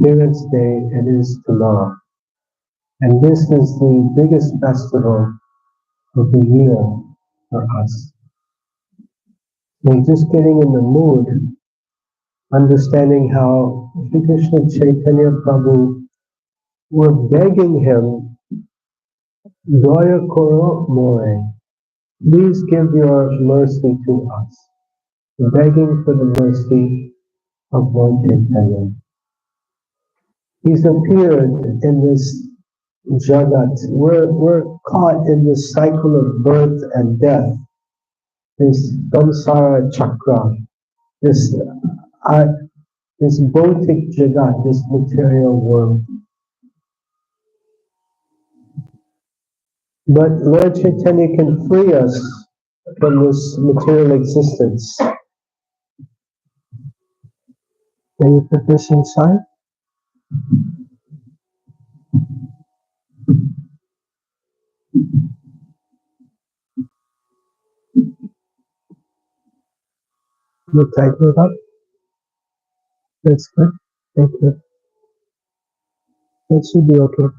Parents' Day, it is tomorrow. And this is the biggest festival of the year for us. We're just getting in the mood, understanding how Sri Krishna Chaitanya Prabhu were begging him, Daya Koro More, please give your mercy to us. Begging for the mercy of Lord Chaitanya. He's appeared in this Jagat. We're caught in this cycle of birth and death, this samsara chakra, this this bautic jagat, this material world. But Lord Chaitanya can free us from this material existence. Can you put this inside? You tighten it up. That's good. Thank you. That should be okay.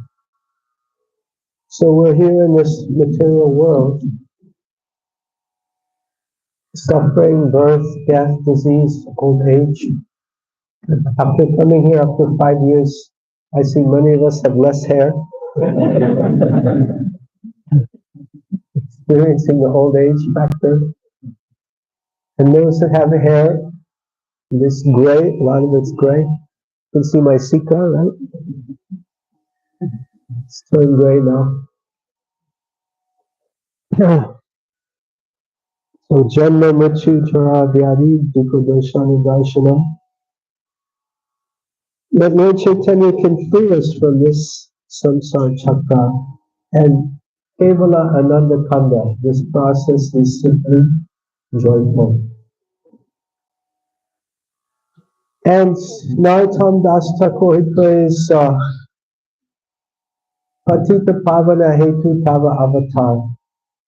So we're here in this material world, suffering, birth, death, disease, old age. After coming here after 5 years, I see many of us have less hair. Experiencing the old age factor. And those that have hair, this gray, a lot of it's gray. You can see my sika, right? It's turned gray now. So Janma Mrityu Jara Vyadi Dukha Doshanu Darshanam. But Lord Chaitanya can free us from this samsara chakra, and Kevala Ananda Kanda, this process is simply joyful. And Narottam Das Thakur prays Patita Pavana Hetu Tava Avatar,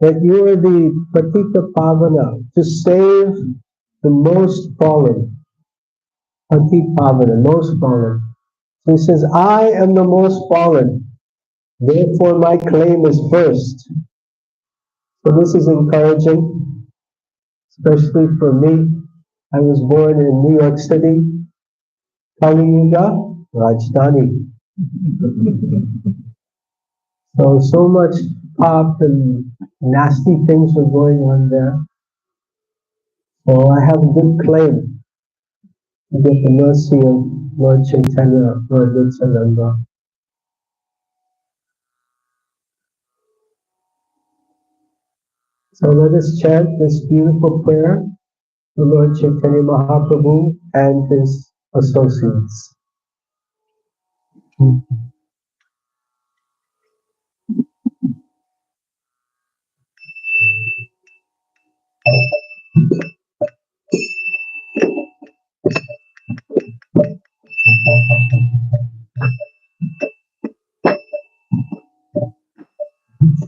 that you are the Patita Pavana to save the most fallen. Patita Pavana, most fallen. So he says, I am the most fallen, therefore my claim is first. So this is encouraging, especially for me. I was born in New York City, Kali Yuga, Rajdhani. So much pop and nasty things were going on there. So I have a good claim to get the mercy of Lord Chaitanya, Lord Nityananda. So let us chant this beautiful prayer to Lord Chaitanya Mahaprabhu and his associates.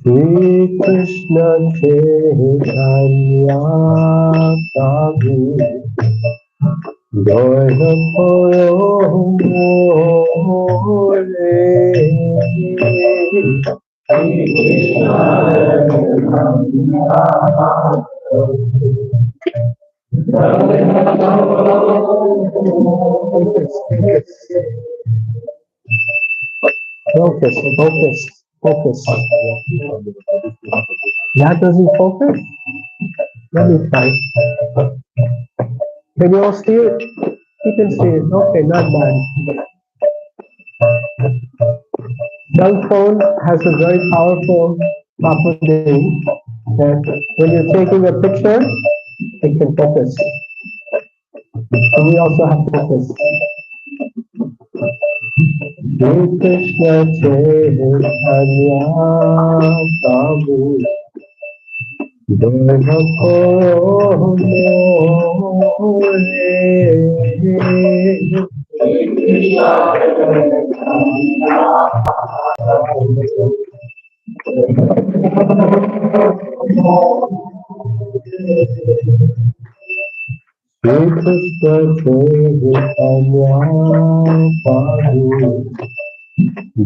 Shri Krishna Chaitanya Prabhu Gaura Poro More Shri Focus. That doesn't focus? Let me try. Can you all see it? You can see it. Okay, not bad. Cell phone has a very powerful property that when you're taking a picture, it can focus. And we also have focus. Shri Krishna Chaitanya Prabhu Gaura Poro More Ragat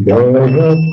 Jagat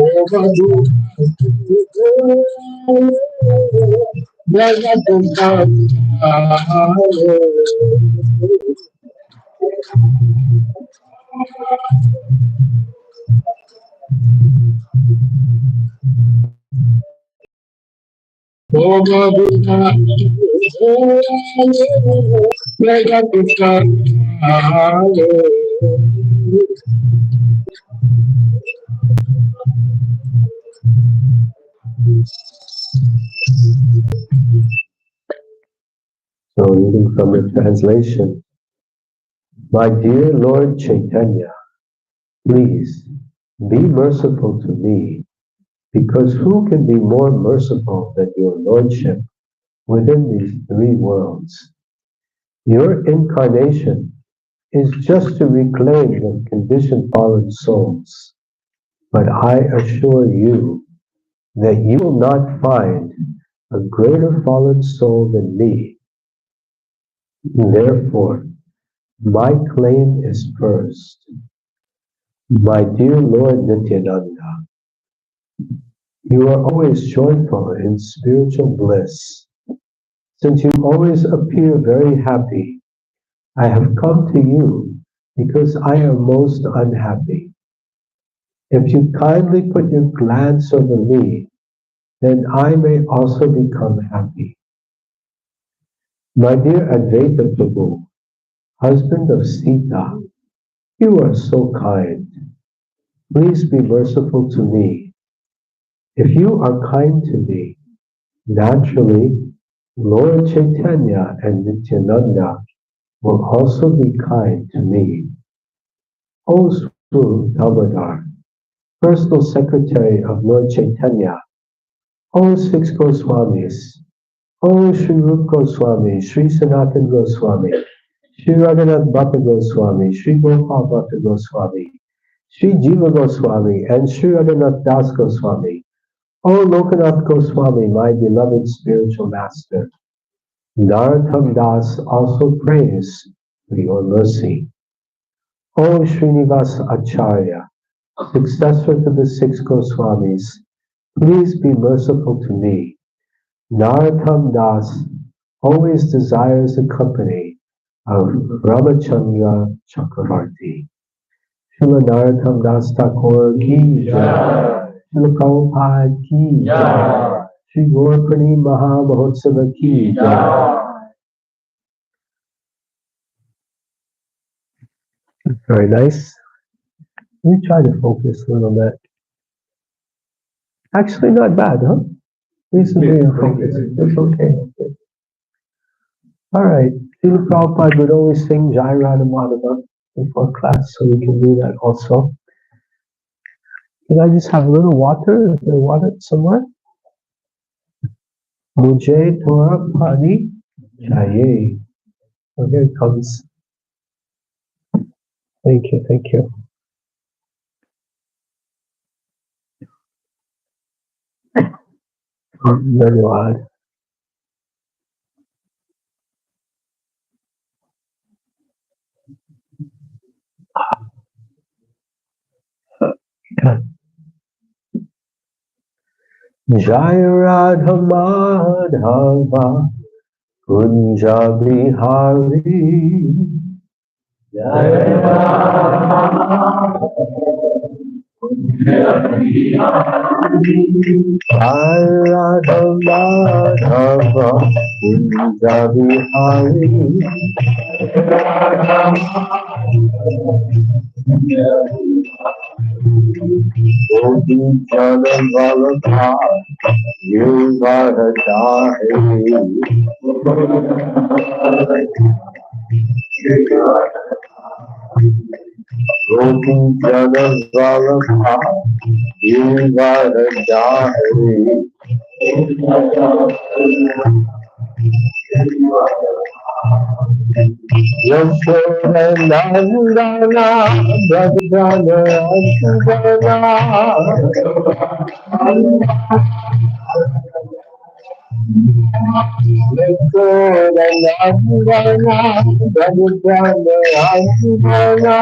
So, reading from the translation. My dear Lord Chaitanya, please be merciful to me, because who can be more merciful than your Lordship within these three worlds? Your incarnation is just to reclaim the conditioned fallen souls, but I assure you that you will not find a greater fallen soul than me. Therefore, my claim is first. My dear Lord Nityananda, you are always joyful in spiritual bliss. Since you always appear very happy, I have come to you because I am most unhappy. If you kindly put your glance over me, then I may also become happy. My dear Advaita Prabhu, husband of Sita, you are so kind. Please be merciful to me. If you are kind to me, naturally, Lord Chaitanya and Nityananda will also be kind to me. O Sri Damodar, personal secretary of Lord Chaitanya, O six Goswamis, O Sri Rup Goswami, Sri Sanatan Goswami, Sri Raghunath Bhatta Goswami, Sri Gopal Bhatta Goswami, Sri Jiva Goswami, and Sri Raghunath Das Goswami, O Lokanath Goswami, my beloved spiritual master. Narottam Das also prays for your mercy. O Srinivas Acharya, successor to the six Goswamis, please be merciful to me. Narottam Das always desires the company of Ramachandra Chakravarti. Srila Narottam Das Thakur ki jai, Srila Prabhupada ki jai, Sri Gaura Maha Mahotsava ki jai. Very nice. Let me try to focus a little bit. Actually, not bad, huh? Recently in focus. It's okay. All right. Srila Prabhupada would always sing Jai Radha Madhava before class, so we can do that also. Can I just have a little water? Is there water somewhere? Mujhe Torah Pani Chaye. Oh, here it comes. Thank you, thank you. Very odd. Jai Radha Madhava Kunja Bihari Jai Radha Madhava Kunja Bihari Gopi Jana Valabha Yuvara Gopi Jana Valabha Yuvara Yashoda Nandana Bhadana Ansudana Yashoda Nandana Bhadana Ansudana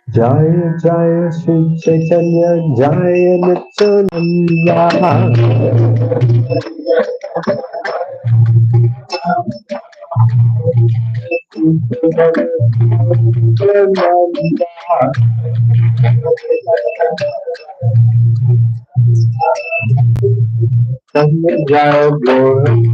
Jaya Jaya Sri Chaitanya Jaya Nityananda. Jaya Gaura.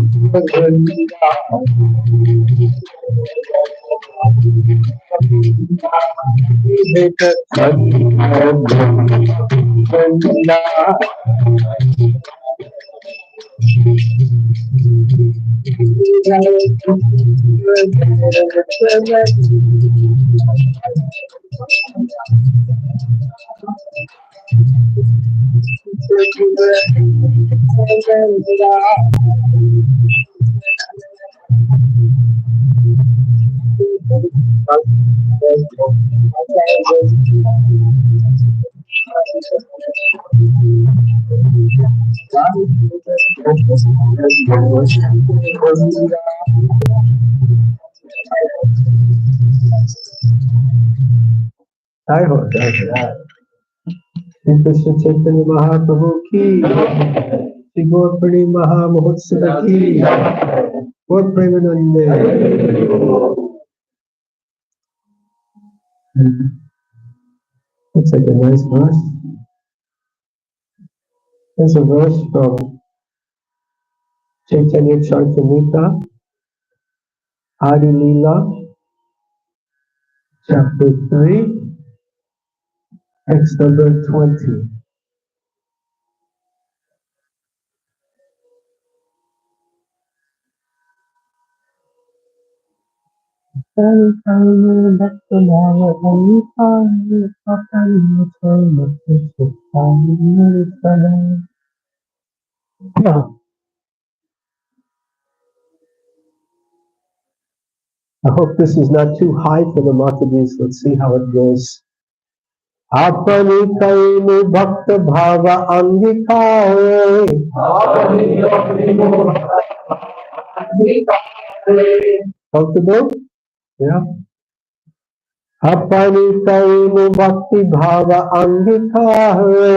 Jai Ho, Jai Ho. Shri Krishna Chaitanya Mahaprabhu ki, Shri Gaura Maha Mahotsav ki, Gaur Premanande. Looks like a nice verse. There's a verse from Chaitanya Charitamrita, Adi Leela, chapter 3, text number 20. I hope this is not too high for the Matadis. Let's see how it goes. Apani kaini bhakta bhava angikare. Comfortable? Yeah. अपनी कईन भक्ति भाव अंगीकारे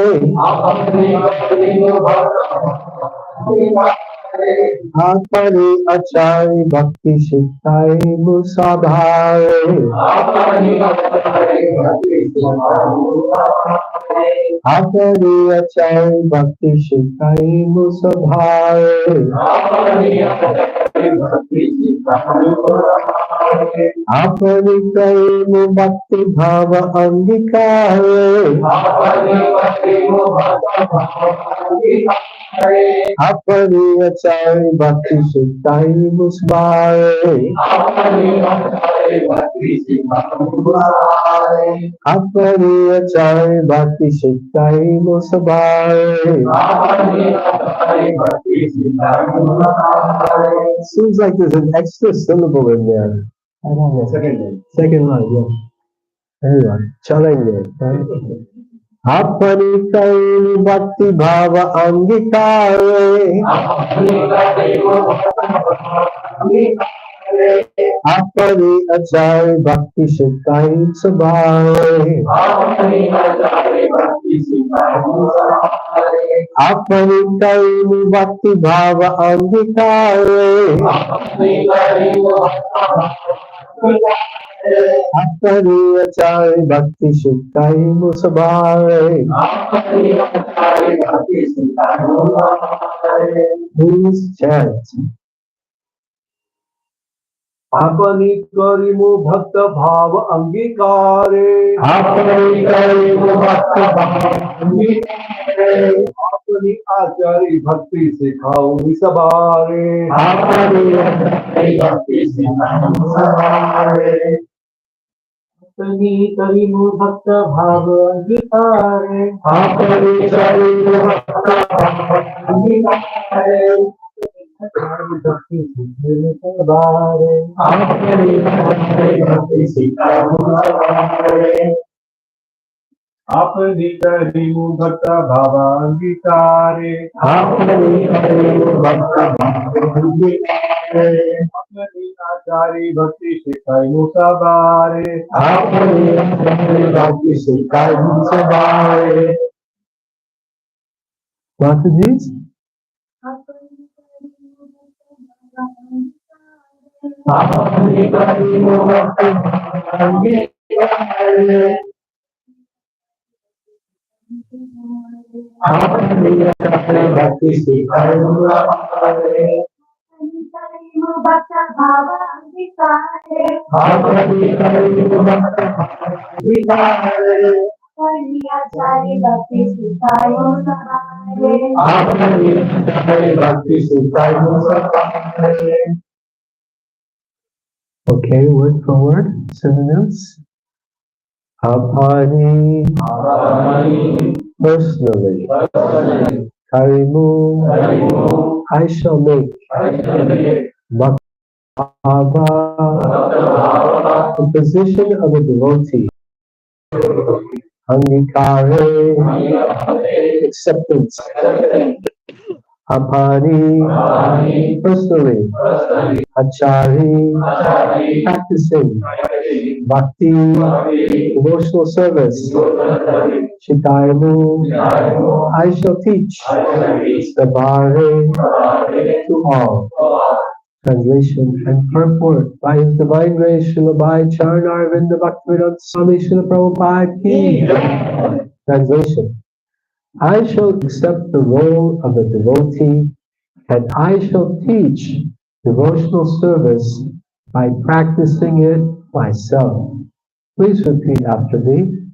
अपनी अचाई भक्ति सिखाई मुसाभारे अपनी अचाई भक्ति सिखाई मुसाभारे अपनी कईन भक्ति भाव अंगीकारे अपनी अचाई भक्ति सिखाई मुस्बारे अपनी अचाई भक्ति सिखाई मुस्बारे Seems like there's an extra syllable in there. I don't know. Second line, yeah. Very right. Chalenge. अपनी कई भक्ति भाव अंगीकारे अपनी अचाई भक्ति सिखाई सबारे अपनी कई भक्ति भाव अंगीकारे अपनी अचाई भक्ति सिखाई मुसबारे Please chant. अपनी करीमो भक्त भाव अंगीकारे अपनी कई भक्त भाव अंगीकारे अपनी आचार्य भक्ति सिखाओ सबारे अपनी अचाई भक्ति सिखाई मुसबारे अपनी करीमो भक्त भाव अंगीकारे अपनी कई भक्त भाव अंगीकारे भक्ति सिखाई सबारे अपनी भक्ति सिखाई मुसबारे अपनी करीमो भक्त भाव अंगीकारे अपनी कई भक्त भाव अंगीकारे अपनी आचार्य भक्ति सिखाई सबारे अपनी अचाई भक्ति सिखाई मुसबारे Mataji's? अपनी करीमो भक्ति भाव अंगीकारे अपनी अचाई भक्ति सिखाई मुसबारे भक्त भाव अंगीकारे अपनी कई भक्त भाव अंगीकारे अपनी आचार्य भक्ति सिखाई सबारे अपनी अचाई भक्ति सिखाई मुसबारे Okay, word for word, synonyms. Apani, personally. Karimu, I shall make. Bhava, the position of a devotee. Angikare, acceptance. Apani, personally. Achari, practicing. Bhakti, devotional service. Shikaimu, I shall teach. Sabare, to all. Translation and purport by His Divine Grace Srila Bhai Charanarvinda Bhaktivedanta Swami Srila Prabhupada Ki. Translation. I shall accept the role of a devotee and I shall teach devotional service by practicing it myself. Please repeat after me.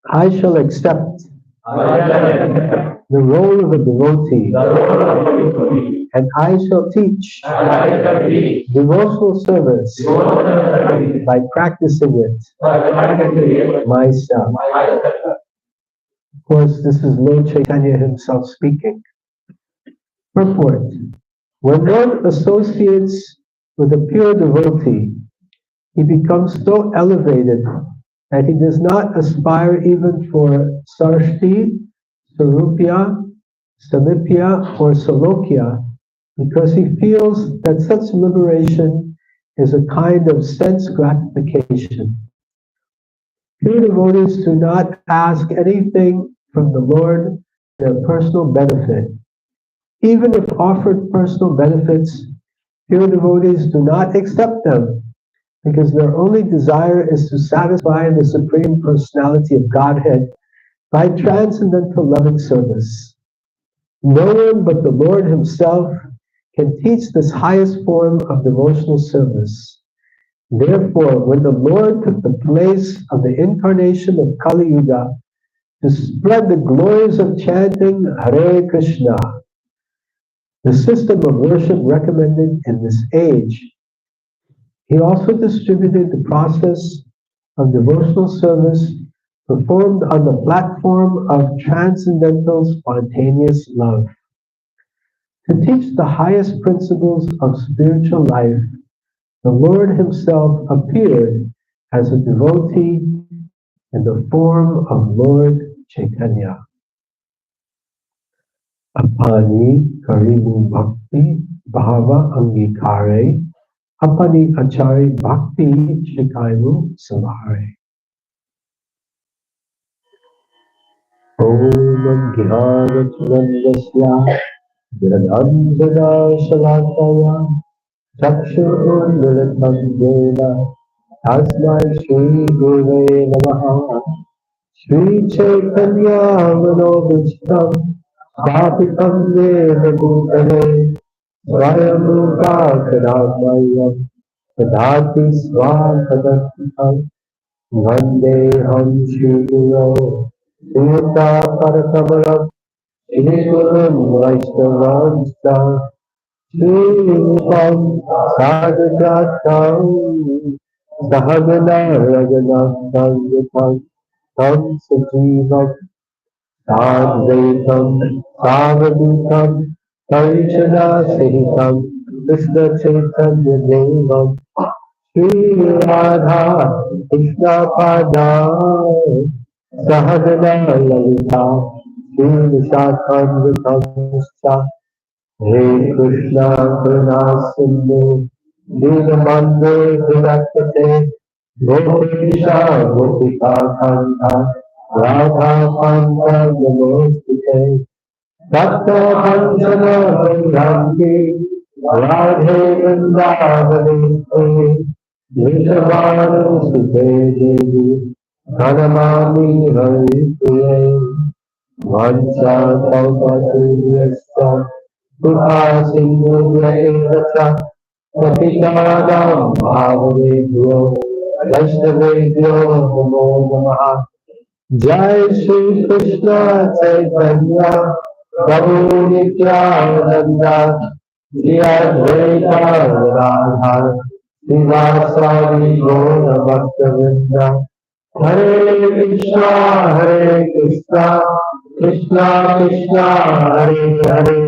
I shall accept the role of a devotee and I shall teach devotional service by practicing it myself. Of course, this is Lord Caitanya himself speaking. Purport. When one associates with a pure devotee, he becomes so elevated that he does not aspire even for sarshti, sarupya, samipya, or salokya, because he feels that such liberation is a kind of sense gratification. Pure devotees do not ask anything from the Lord for their personal benefit. Even if offered personal benefits, pure devotees do not accept them because their only desire is to satisfy the Supreme Personality of Godhead by transcendental loving service. No one but the Lord Himself can teach this highest form of devotional service. Therefore, when the Lord took the place of the incarnation of Kali Yuga to spread the glories of chanting Hare Krishna, the system of worship recommended in this age, He also distributed the process of devotional service performed on the platform of transcendental spontaneous love. To teach the highest principles of spiritual life, the Lord Himself appeared as a devotee in the form of Lord Caitanya. Apani karimu bhakti bhava angikare, apani achari bhakti shikaimu samhare. Om Gyanachandasya Viranandana Shalakaya Chakshurunmilitam Yena Tasmai Shri Gurave Namaha Shri Chaitanya Manobishtam Sthapitam Yena Bhutale Swayamrupa Kadamaya Tadati Swakadatika Vandeham Shri Guru Sita Parakamalam Shri Guru Vaishnavamsa Shri Sadhyatam Sahagana Raghunathan Tam Sajivam Sadvaitam Savadutam Parichana Sahitam Krishna Chaitanya Devam Shri Radha Krishna Pada Sahagana Lalita Shri Vishakam Hare Krishna Karuna Sindhu Dinamande Virakate Gopesha Gopika Kanta Radha Kanta Namostate Sakta Panchana Vrindanti Radhe Vrindavane Nishavanu Sute Devi Pranamami Hari Priye Vancha Kalpatuyasya Sindhuvyacha Patitanam Bhavavedyo Vaishnavedyo Namo Namaha Jai Shri Krishna Chaitanya Prabhu Nityananda Shri Advaita Radha Srivasadi Gaura Bhaktavinda Hare Krishna, Krishna Krishna, Hare Hare,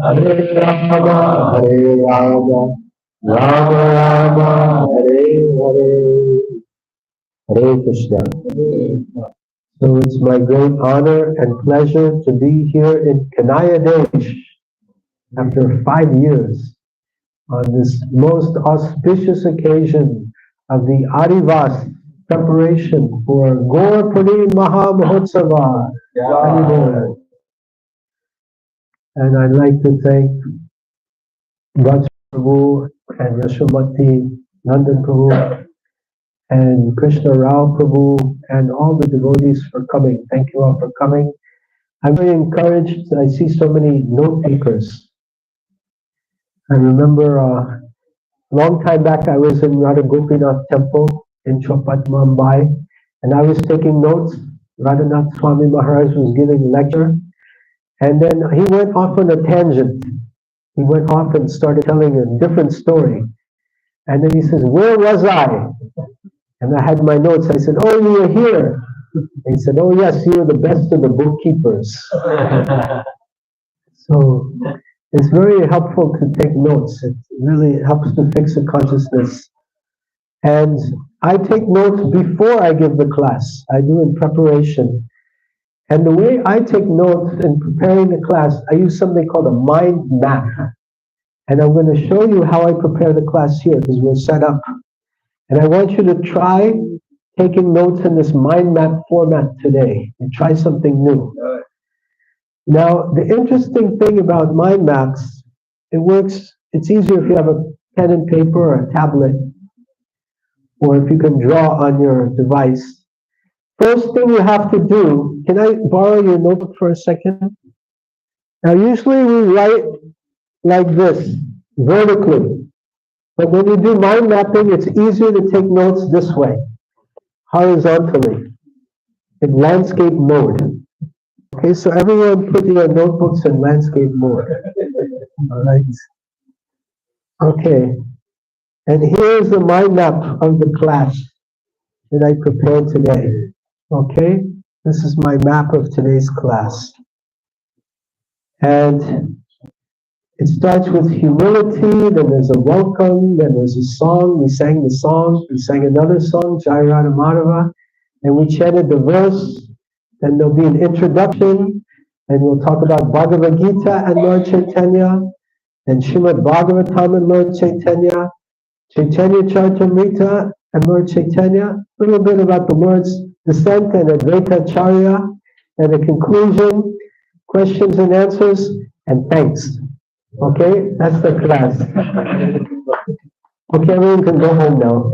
Hare Rama, Hare Rama, Rama Rama, Hare Hare. Hare Krishna. So it's my great honor and pleasure to be here in Kanaya Desh after 5 years on this most auspicious occasion of the Aadivas preparation for Poornima Maha Mahotsava. And I'd like to thank Raj Prabhu and Yashomati Nandan Prabhu and Krishna Rao Prabhu and all the devotees for coming. Thank you all for coming. I'm very encouraged. I see so many note takers. I remember a long time back I was in Radha Gopinath temple in Chopat, Mumbai, and I was taking notes. Radhanath Swami Maharaj was giving a lecture, and then he went off on a tangent. He went off and started telling a different story. And then he says, "Where was I?" And I had my notes. I said, "Oh, you were here." And he said, "Oh, yes, you were the best of the bookkeepers." So it's very helpful to take notes. It really helps to fix the consciousness. And I take notes before I give the class. I do in preparation. And the way I take notes in preparing the class, I use something called a mind map. And I'm going to show you how I prepare the class here, because we're set up. And I want you to try taking notes in this mind map format today, and try something new. Now, the interesting thing about mind maps, it works, it's easier if you have a pen and paper or a tablet, or if you can draw on your device. First thing you have to do, can I borrow your notebook for a second? Now, usually we write like this, vertically. But when you do mind mapping, it's easier to take notes this way, horizontally, in landscape mode. Okay, so everyone put your notebooks in landscape mode. All right. Okay. And here's the mind map of the class that I prepared today. Okay? This is my map of today's class. And it starts with humility, then there's a welcome, then there's a song. We sang the song, we sang another song, Jai Radha Madhava, and we chanted the verse. Then there'll be an introduction, and we'll talk about Bhagavad Gita and Lord Chaitanya, and Srimad Bhagavatam and Lord Chaitanya, Chaitanya Charitamrita and Lord Chaitanya, a little bit about the Lord's descent and Advaita Acharya, and a conclusion, questions and answers, and thanks. Okay, that's the class. Okay, everyone can go home now.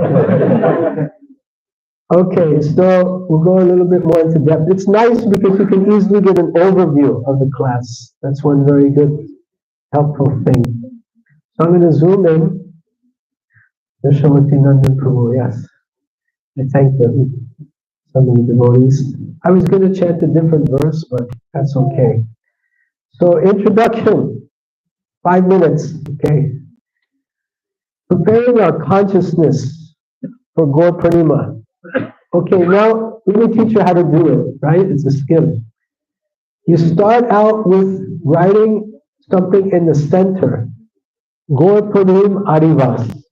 Okay, so we'll go a little bit more into depth. It's nice because you can easily get an overview of the class. That's one very good, helpful thing. So I'm going to zoom in. Yashamati Nandan Prabhu, yes. I thank some of the devotees. I was going to chant a different verse, but that's okay. So introduction, 5 minutes, okay. Preparing our consciousness for Gaur Poornima. Okay, now let me teach you how to do it, right? It's a skill. You start out with writing something in the center. Gaur Poornima Aadivas.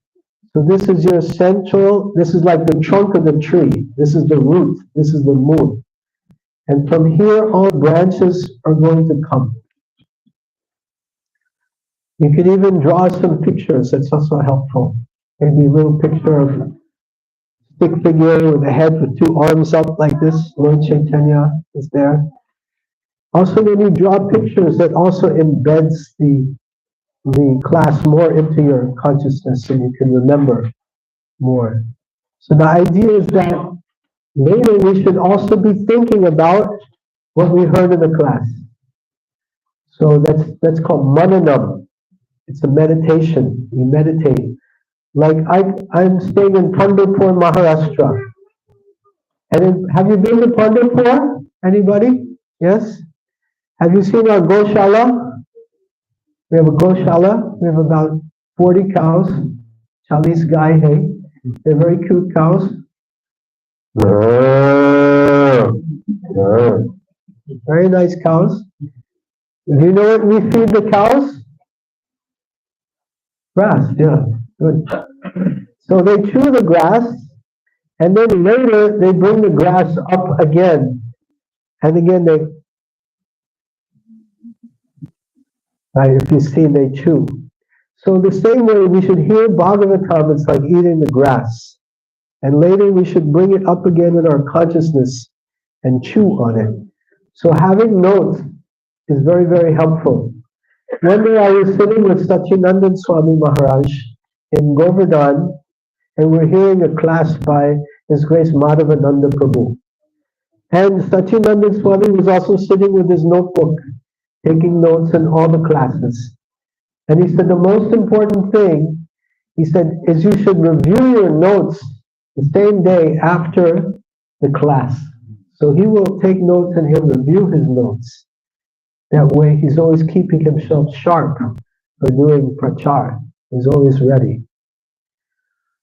So this is your central, this is like the trunk of the tree. This is the root, this is the moon. And from here, all branches are going to come. You can even draw some pictures, that's also helpful. Maybe a little picture of stick figure with a head with 2 arms up like this. Lord Chaitanya is there. Also, when you draw pictures, that also embeds the class more into your consciousness and you can remember more. So the idea is that later we should also be thinking about what we heard in the class. So that's called mananam. It's a meditation. We meditate. Like I'm staying in Pandharpur, Maharashtra. And have you been to Pandharpur? Anybody? Yes? Have you seen our Goshala? We have a Goshala. We have about 40 cows. Chalis Gai Hai. They're very cute cows. Very nice cows. Do you know what we feed the cows? Grass, yeah. Good. So they chew the grass, and then later they bring the grass up again. And again right, if you see, they chew. So the same way we should hear Bhagavatam, it's like eating the grass. And later we should bring it up again in our consciousness and chew on it. So having notes is very, very helpful. One day I was sitting with Satyanandan Swami Maharaj in Govardhan, and we're hearing a class by His Grace Madhavananda Prabhu. And Satyanandan Swami was also sitting with his notebook, taking notes in all the classes. And he said the most important thing, he said, is you should review your notes the same day after the class. So he will take notes and he'll review his notes. That way he's always keeping himself sharp for doing prachar. He's always ready.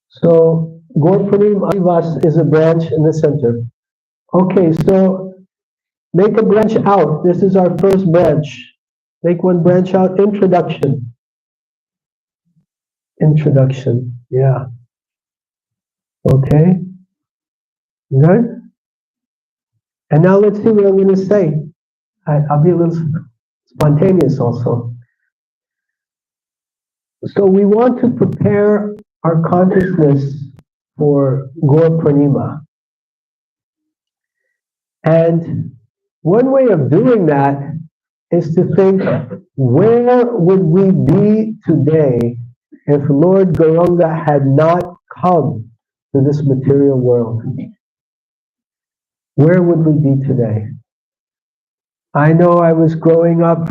So Gaur Poornima Aadivas is a branch in the center. Okay, so make a branch out. This is our first branch. Make one branch out. Introduction. Introduction. Yeah. Okay. Good. And now let's see what I'm going to say. I'll be a little spontaneous also. So we want to prepare our consciousness for Poornima. And one way of doing that is to think, where would we be today if Lord Gauranga had not come to this material world? Where would we be today? I know I was growing up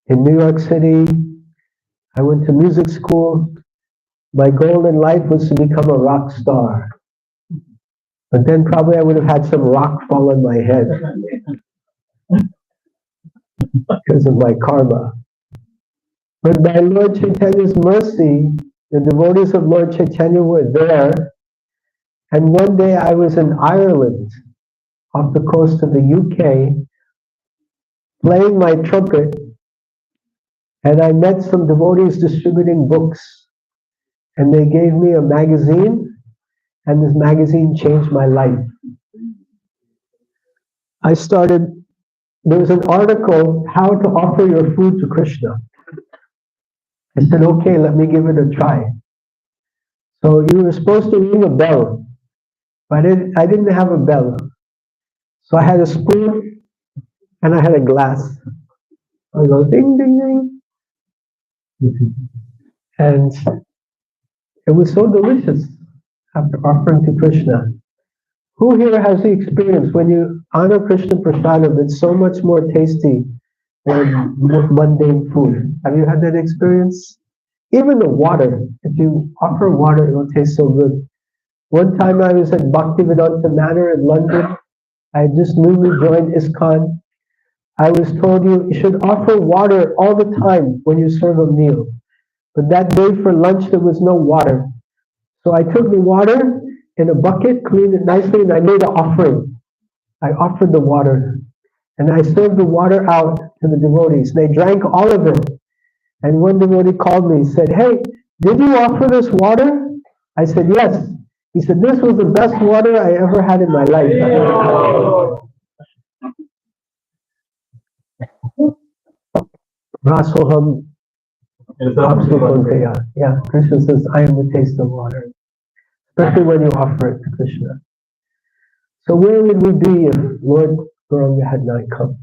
in New York City. I went to music school. My goal in life was to become a rock star. But then probably I would have had some rock fall on my head because of my karma. But by Lord Chaitanya's mercy, the devotees of Lord Chaitanya were there. And one day I was in Ireland, off the coast of the UK, playing my trumpet, and I met some devotees distributing books. And they gave me a magazine, and this magazine changed my life. There was an article, how to offer your food to Krishna. I said, okay, let me give it a try. So you were supposed to ring a bell, but I didn't have a bell. So I had a spoon and I had a glass. I go ding, ding, ding. And it was so delicious after offering to Krishna. Who here has the experience when you honor Krishna Prasadam, it's so much more tasty than mundane food? Have you had that experience? Even the water, if you offer water, it will taste so good. One time I was at Bhaktivedanta Manor in London. I had just newly joined ISKCON. I was told you should offer water all the time when you serve a meal. But that day for lunch, there was no water. So I took the water in a bucket, cleaned it nicely, and I made an offering. I offered the water. And I served the water out to the devotees. They drank all of it. And one devotee called me and said, hey, did you offer this water? I said, yes. He said, this was the best water I ever had in my life. Rasoham Apsukontaya. Yeah, Krishna says, I am the taste of water. Especially when you offer it to Krishna. So where would we be if Lord Gauranga had not come?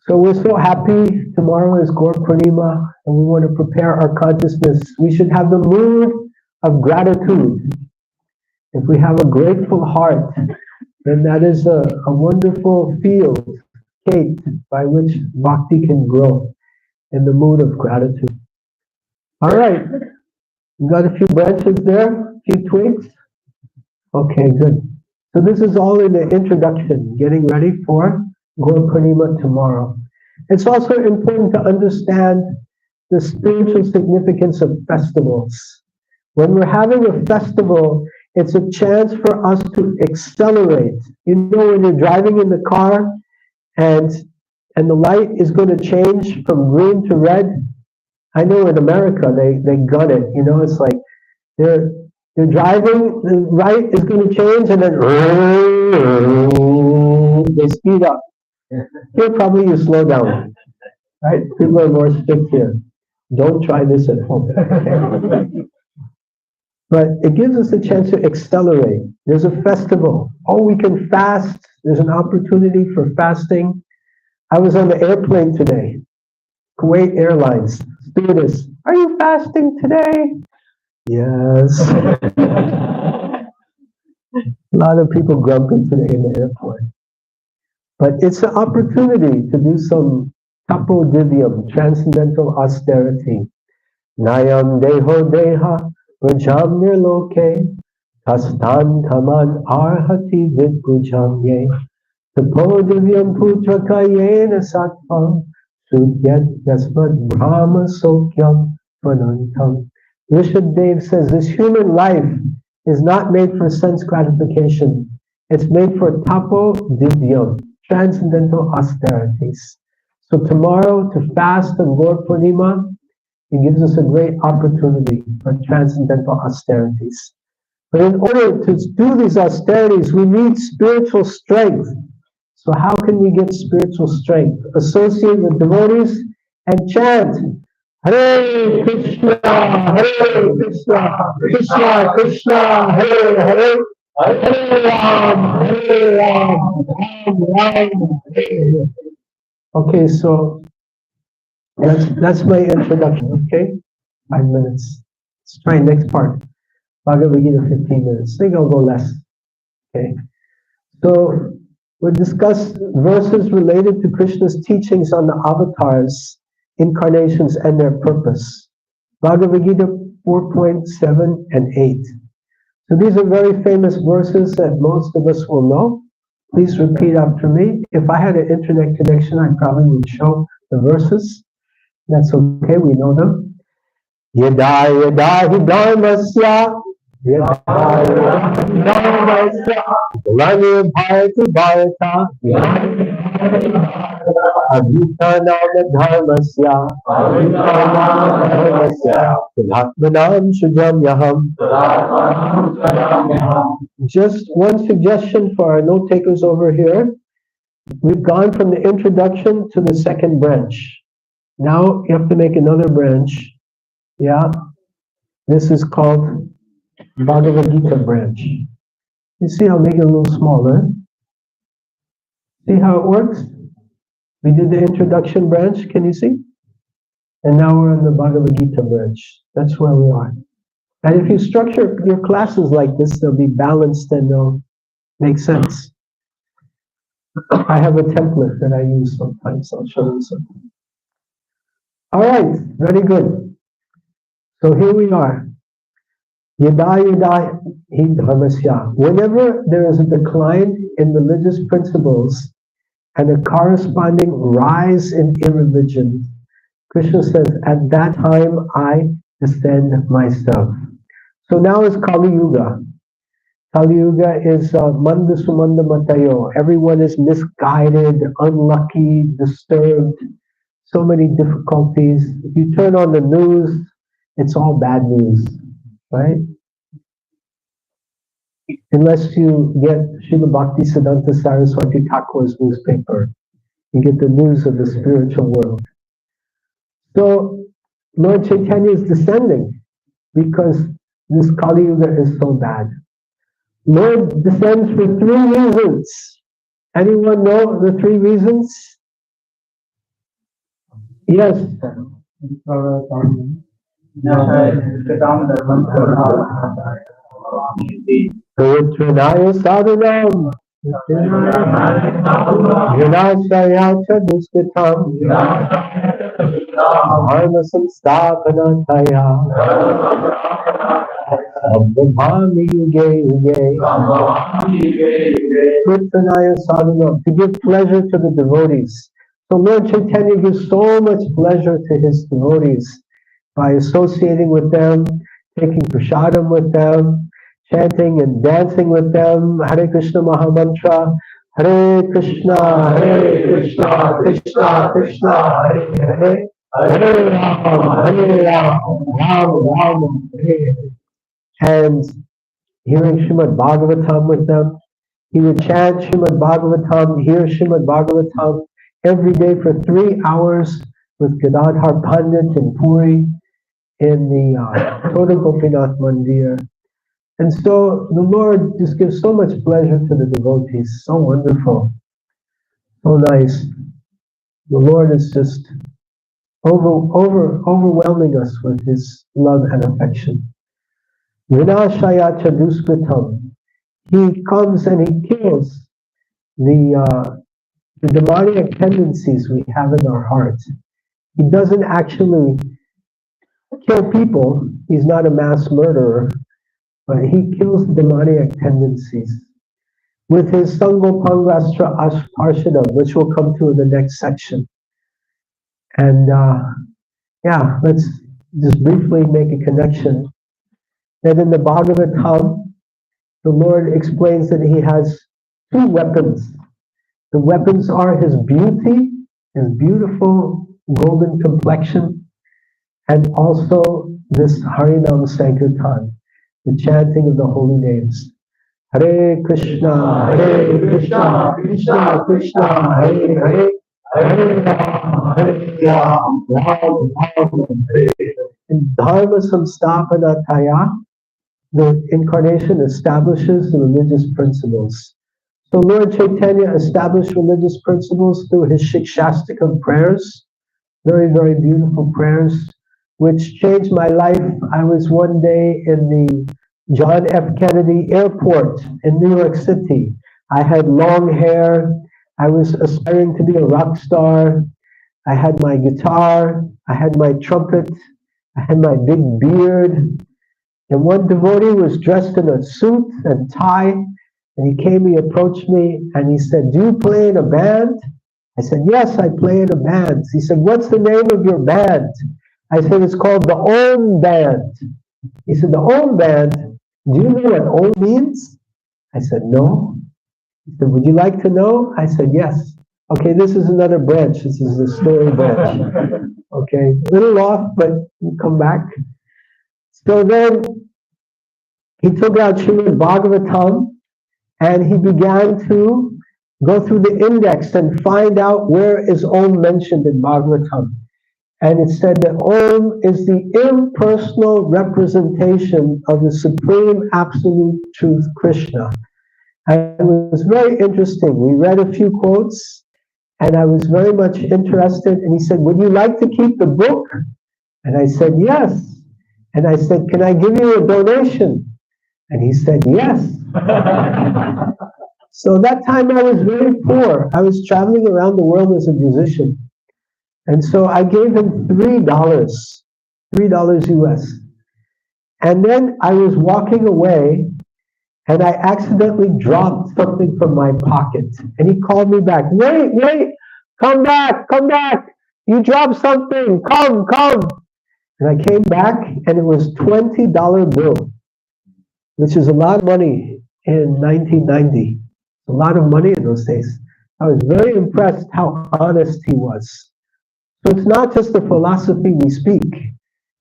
So we're so happy. Tomorrow is Poornima, and we want to prepare our consciousness. We should have the mood of gratitude. If we have a grateful heart, then that is a wonderful field, gate, by which bhakti can grow in the mood of gratitude. All right. You got a few branches there? A few twigs? Okay, good. So this is all in the introduction, getting ready for Poornima tomorrow. It's also important to understand the spiritual significance of festivals. When we're having a festival, it's a chance for us to accelerate. You know, when you're driving in the car and the light is going to change from green to red. I know in America they gun it. You know, it's like they're driving, the light is going to change, and then they speed up. Here, probably you slow down, right? People are more strict here. Don't try this at home. But it gives us a chance to accelerate. There's a festival. Oh, we can fast. There's an opportunity for fasting. I was on the airplane today. Kuwait Airlines. Stewardess, are you fasting today? Yes. A lot of people grumpy today in the airport. But it's an opportunity to do some tapo divyam, transcendental austerity. Nayam deho deha rajam nirloke tastan taman arhati vidpujamye tapo divyam putraka yena sattvam sudyat yasmad brahma sokyam vanantam. Rishabdev says this human life is not made for sense gratification. It's made for tapo divyam, transcendental austerities. So tomorrow to fast on Poornima, it gives us a great opportunity for transcendental austerities. But in order to do these austerities, we need spiritual strength. So how can we get spiritual strength? Associate with devotees and chant Hare Krishna, Krishna Krishna, Hare Hare, Hare Ram, Ram, Hare. Okay, so that's my introduction. Okay, 5 minutes. Let's try next part. Bhagavad Gita 15 minutes. I think I'll go less. Okay, so we'll discuss verses related to Krishna's teachings on the avatars, incarnations, and their purpose. Bhagavad Gita 4.7 and 8. So these are very famous verses that most of us will know. Please repeat after me. If I had an internet connection, I probably would show the verses. That's okay, we know them. Yada yada hi dharmasya, yada yada hi dharmasya, glani bharati bharata, abhita nama dharmasya, pratmanam shujam yaham. Just one suggestion for our note takers over here. We've gone from the introduction to the second branch. Now you have to make another branch. Yeah, this is called Bhagavad Gita branch. You see, I'll make it a little smaller. See how it works? We did the introduction branch, can you see? And now we're on the Bhagavad Gita branch. That's where we are. And if you structure your classes like this, they'll be balanced and they'll make sense. I have a template that I use sometimes. I'll show you something. All right, very good. So here we are. Yada yada hi dharmasya. Whenever there is a decline in religious principles and a corresponding rise in irreligion, Krishna says, at that time I descend myself. So now is Kali Yuga. Kali Yuga is Manda Sumanda Matayo. Everyone is misguided, unlucky, disturbed, so many difficulties. If you turn on the news, it's all bad news, right? Unless you get Srila Bhakti Siddhanta Saraswati Thakur's newspaper, you get the news of the spiritual world. So Lord Chaitanya is descending because this Kali Yuga is so bad. Lord descends for 3 reasons. Anyone know the 3 reasons? Yes. Pritranaya sadhanam, vinashaya cha duskatam, dharma samsthapanataya, abhami yuge yuge. Pritranaya sadhanam, to give pleasure to the devotees. So Lord Chaitanya gives so much pleasure to his devotees by associating with them, taking prasadam with them, chanting and dancing with them, Hare Krishna Mahamantra, Hare Krishna, Krishna Krishna, Hare Hare, Hare Ram, Ram, Hare Hare. And hearing Srimad Bhagavatam with them, he would chant Srimad Bhagavatam, hear Srimad Bhagavatam every day for 3 hours with Gadadhar Pandit in Puri in the Toda Gopinath Mandir. And so the Lord just gives so much pleasure to the devotees. So wonderful. So nice. The Lord is just overwhelming us with his love and affection. Vinashaya chaduskritam. He comes and he kills the demonic tendencies we have in our hearts. He doesn't actually kill people. He's not a mass murderer. But he kills demoniac tendencies with his Sangopangastra Arshadam, which we'll come to in the next section. And yeah, let's just briefly make a connection. That in the Bhagavatam, the Lord explains that he has 2 weapons. The weapons are his beauty, his beautiful golden complexion, and also this Harinam Sankirtan, the chanting of the holy names. Hare Krishna, Krishna Krishna, Hare Hare, Hare Ram, In Dharma Samsthapanataya, the incarnation establishes the religious principles. So Lord Chaitanya established religious principles through his Shikshastikam prayers, very, very beautiful prayers, which changed my life. I was one day in the John F. Kennedy Airport in New York City. I had long hair. I was aspiring to be a rock star. I had my guitar. I had my trumpet. I had my big beard. And one devotee was dressed in a suit and tie. And he approached me, and he said, "Do you play in a band?" I said, "Yes, I play in a band." He said, "What's the name of your band?" I said, "It's called the Om Band." He said, "The Om Band, do you know what Om means?" I said, "No." He said, "Would you like to know?" I said, "Yes." Okay, this is another branch. This is the story branch. Okay, a little off, but we'll come back. So then he took out Srimad Bhagavatam, and he began to go through the index and find out where is Om mentioned in Bhagavatam. And it said that Om is the impersonal representation of the Supreme Absolute Truth, Krishna. And it was very interesting. We read a few quotes, and I was very much interested. And he said, "Would you like to keep the book?" And I said, "Yes." And I said, "Can I give you a donation?" And he said, "Yes." So that time I was very poor. I was traveling around the world as a musician. And so I gave him $3 US. And then I was walking away, and I accidentally dropped something from my pocket. And he called me back. "Wait, come back. You dropped something, come. And I came back, and it was $20 bill, which is a lot of money in 1990. A lot of money in those days. I was very impressed how honest he was. So it's not just the philosophy we speak,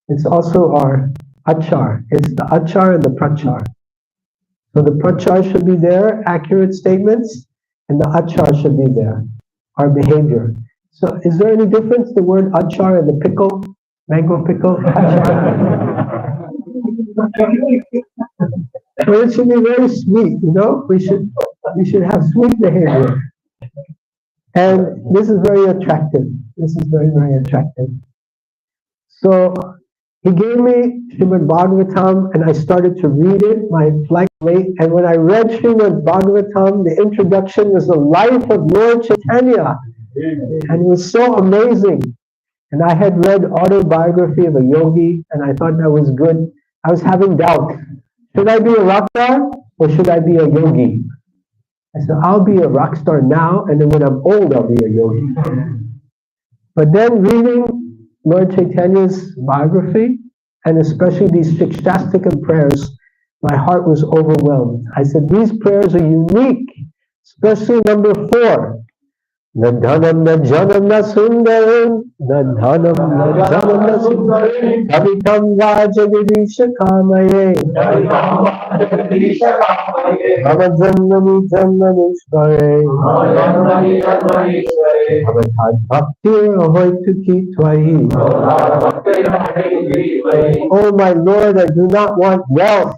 it's also our achar. It's the achar and the prachar. So the prachar should be there, accurate statements, and the achar should be there, our behavior. So is there any difference, the word achar and the pickle, mango pickle? Well, it should be very sweet, we should have sweet behavior. And this is very attractive. This is very, very attractive. So he gave me Srimad Bhagavatam, and I started to read it. My flight late, and when I read Srimad Bhagavatam, the introduction was the life of Lord Chaitanya, and it was so amazing. And I had read Autobiography of a Yogi, and I thought that was good. I was having doubt. Should I be a rock star or should I be a yogi? I said, I'll be a rock star now, and then when I'm old, I'll be a yogi. But then reading Lord Chaitanya's biography, and especially these Shikshastikam prayers, my heart was overwhelmed. I said, these prayers are unique, especially number 4. Na dhanam na janam na sundaram, na dhanam na janam na sundaram, kavitam vajagadisha kamaye, bhavajanmani janmanishvare, bhavatad bhaktir ahoituki tvahi. Oh my Lord, I do not want wealth.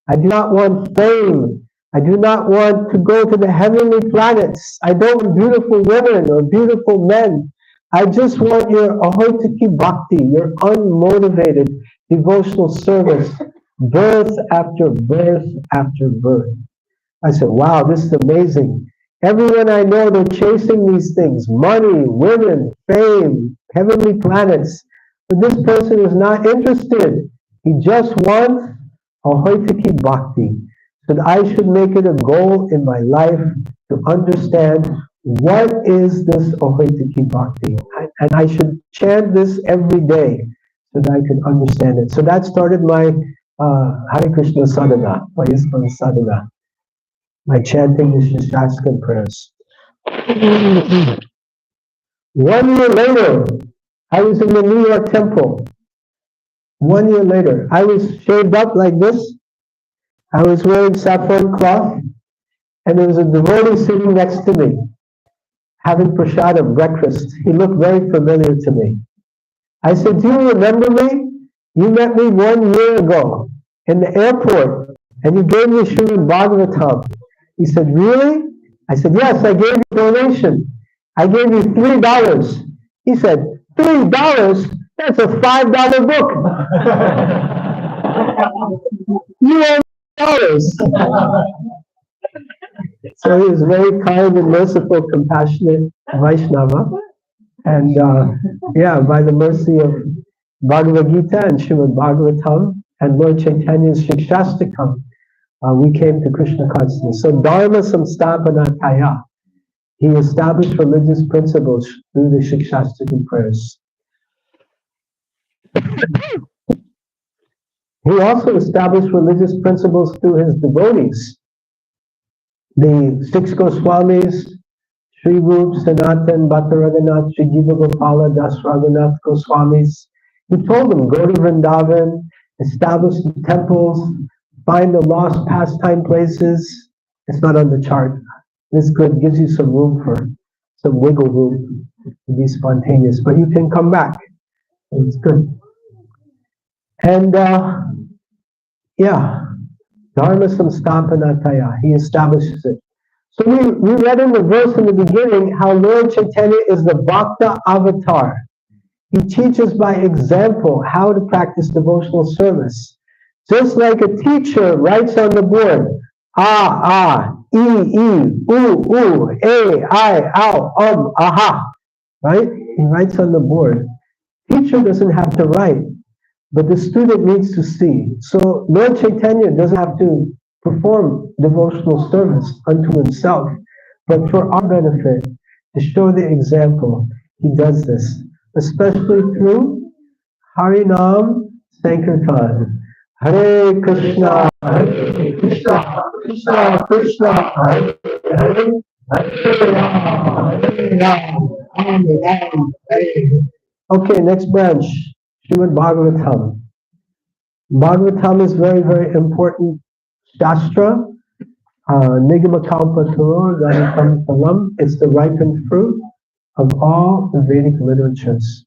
I do not want fame. I do not want to go to the heavenly planets. I don't want beautiful women or beautiful men. I just want your ahoituki bhakti, your unmotivated devotional service, birth after birth after birth. I said, wow, this is amazing. Everyone I know, they're chasing these things, money, women, fame, heavenly planets. But this person is not interested. He just wants ahoituki bhakti. So that I should make it a goal in my life to understand what is this ahoituki bhakti. And I should chant this every day so that I could understand it. So that started my Hare Krishna sadhana, my ISKCON sadhana, my chanting the Shastaskan prayers. 1 year later, I was in the New York temple. 1 year later, I was shaved up like this. I was wearing saffron cloth, and there was a devotee sitting next to me. having prasadam, breakfast. He looked very familiar to me. I said, do you remember me? You met me 1 year ago in the airport, and you gave me Srimad Bhagavatam. He said, really? I said, yes, I gave you a donation. I gave you $3. He said, $3? That's a $5 book. You owe dollars. So he was very kind and merciful, compassionate Vaishnava. And yeah, by the mercy of Bhagavad Gita and Srimad Bhagavatam and Lord Chaitanya's Shikshastakam, we came to Krishna consciousness. So Dharma Samstapanataya, he established religious principles through the Shikshastakam prayers. He also established religious principles through his devotees. The 6 Goswamis, Sri Rup, Sanatan, Bhatta Raghunath, Sri Jiva Gopala, Das Raghunath Goswamis. He told them, go to Vrindavan, establish the temples, find the lost pastime places. It's not on the chart. It's good, gives you some room for, some wiggle room to be spontaneous, but you can come back. It's good. And yeah, Dharma Samstapanataya, he establishes it. So we read in the verse in the beginning how Lord Chaitanya is the Bhakta avatar. He teaches by example how to practice devotional service. Just like a teacher writes on the board, E, U, A, I, Ow, Aha, right? He writes on the board. Teacher doesn't have to write, but the student needs to see. So Lord Chaitanya doesn't have to perform devotional service unto himself, but for our benefit, to show the example, he does this, especially through Harinam Sankirtan. Hare Krishna, Hare Krishna, Krishna Krishna, Hare Hare, Hare Ram, Hare Ram, Ram Ram, Hare. Okay, next branch, Srimad Bhagavatam. Bhagavatam is very, very important Shastra, Nigamakalpa Taro, Radhikam Phalam. It's the ripened fruit of all the Vedic literatures.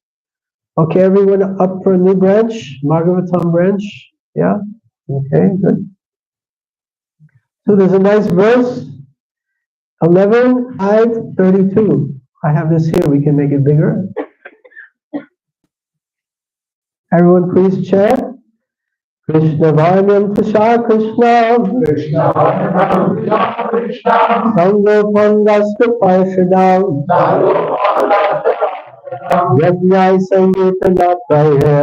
Okay, everyone up for a new branch? Bhagavatam branch? Yeah? Okay, good. So there's a nice verse, 11:5:32. I have this here, we can make it bigger. Everyone please chant. Krishna Varnam Krishna Krishna Krishna Varnam Krishna Krishna Sango Pangastu Parshadam Yajnai Sangita Natraya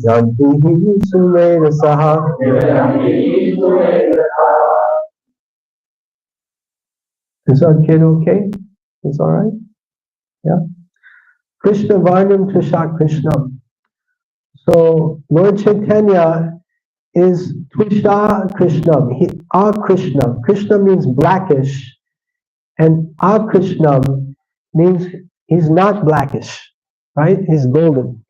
Janti Sumera Saha. Is our kid okay? It's alright? Yeah. Krishna Varnam Krishna Krishna. So Lord Chaitanya is Twisha Krishnam, Krishnam. Krishna means blackish, and Krishnam means he's not blackish, right? He's golden.